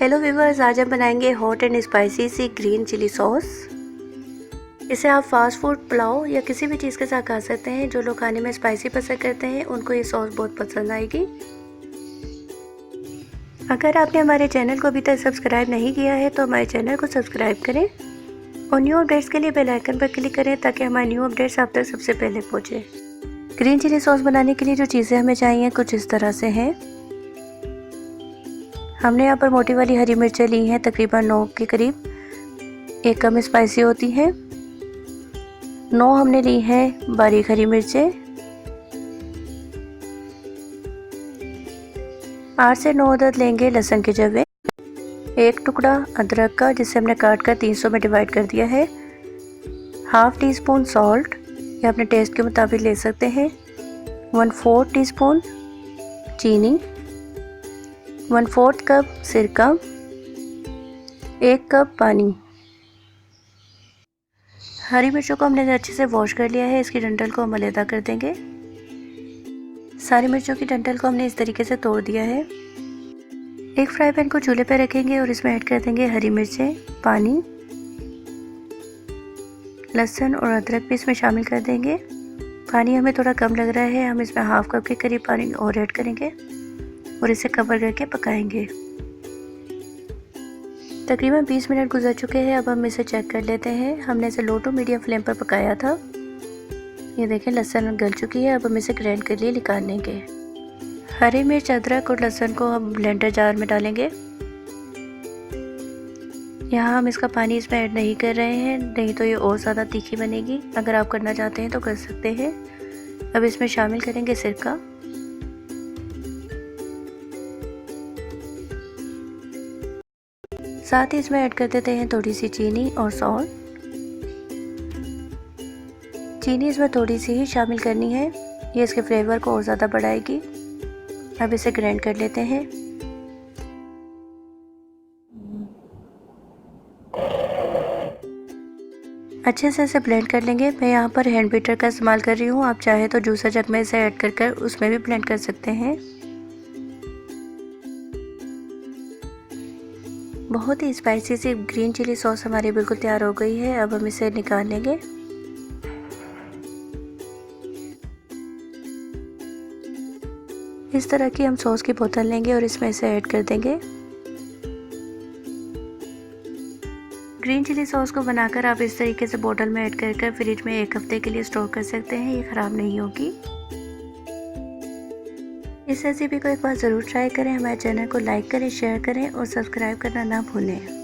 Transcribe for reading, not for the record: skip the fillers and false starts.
Hello viewers, आज हम बनाएंगे हॉट एंड स्पाइसी सी ग्रीन चिली सॉस। इसे आप फास्ट फूड, पुलाव या किसी भी चीज़ के साथ खा सकते हैं। जो लोग खाने में स्पाइसी पसंद करते हैं उनको ये सॉस बहुत पसंद आएगी। अगर आपने हमारे चैनल को अभी तक सब्सक्राइब नहीं किया है तो हमारे चैनल को सब्सक्राइब करें और न्यू अपडेट्स के लिए बेल आइकन पर क्लिक करें ताकि हमारे न्यू अपडेट्स आप तक सबसे पहले पहुँचे। ग्रीन चिली सॉस बनाने के लिए जो चीज़ें हमें चाहिए कुछ इस तरह से हैं। हमने यहाँ पर मोटी वाली हरी मिर्चें ली हैं, तकरीबन 9 के करीब। एक कम स्पाइसी होती हैं। 9 हमने ली हैं बारीक हरी मिर्चें। 8 से 9 अदद लेंगे लहसुन के जवे। एक टुकड़ा अदरक का जिसे हमने काट कर 300 में डिवाइड कर दिया है। हाफ टी स्पून सॉल्ट, या अपने टेस्ट के मुताबिक ले सकते हैं। 1/4 टीस्पून चीनी, 1/4 कप सिरका, 1 कप पानी। हरी मिर्चों को हमने अच्छे से वॉश कर लिया है। इसकी डंठल को हम अलग कर देंगे। सारी मिर्चों की डंठल को हमने इस तरीके से तोड़ दिया है। एक फ्राई पैन को चूल्हे पर रखेंगे और इसमें ऐड कर देंगे हरी मिर्चें, पानी, लहसुन और अदरक भी इसमें शामिल कर देंगे। पानी हमें थोड़ा कम लग रहा है, हम इसमें हाफ कप के करीब पानी और ऐड करेंगे और इसे कवर करके पकाएंगे। तकरीबन 20 मिनट गुजर चुके हैं। अब हम इसे चेक कर लेते हैं। हमने इसे लो टू मीडियम फ्लेम पर पकाया था। ये देखें लहसुन गल चुकी है। अब हम इसे ग्राइंड कर लिए निकाल लेंगे। हरी मिर्च, अदरक और लहसुन को हम ब्लेंडर जार में डालेंगे। यहाँ हम इसका पानी इसमें ऐड नहीं कर रहे हैं, नहीं तो ये और ज़्यादा तीखी बनेगी। अगर आप करना चाहते हैं तो कर सकते हैं। अब इसमें शामिल करेंगे सिरका, साथ ही इसमें ऐड कर देते हैं थोड़ी सी चीनी और सॉल्ट। चीनी इसमें थोड़ी सी ही शामिल करनी है, ये इसके फ्लेवर को और ज़्यादा बढ़ाएगी। अब इसे ग्राइंड कर लेते हैं। अच्छे से इसे ब्लेंड कर लेंगे। मैं यहाँ पर हैंड बीटर का इस्तेमाल कर रही हूँ। आप चाहे तो जूसर जग में इसे ऐड कर उसमें भी ब्लेंड कर सकते हैं। बहुत ही स्पाइसी सी ग्रीन चिली सॉस हमारी बिल्कुल तैयार हो गई है। अब हम इसे निकाल लेंगे। इस तरह की हम सॉस की बोतल लेंगे और इसमें इसे ऐड कर देंगे। ग्रीन चिली सॉस को बनाकर आप इस तरीके से बोतल में ऐड कर फ्रिज में 1 हफ्ते के लिए स्टोर कर सकते हैं। ये ख़राब नहीं होगी। इस रेसिपी को एक बार ज़रूर ट्राई करें। हमारे चैनल को लाइक करें, शेयर करें और सब्सक्राइब करना ना भूलें।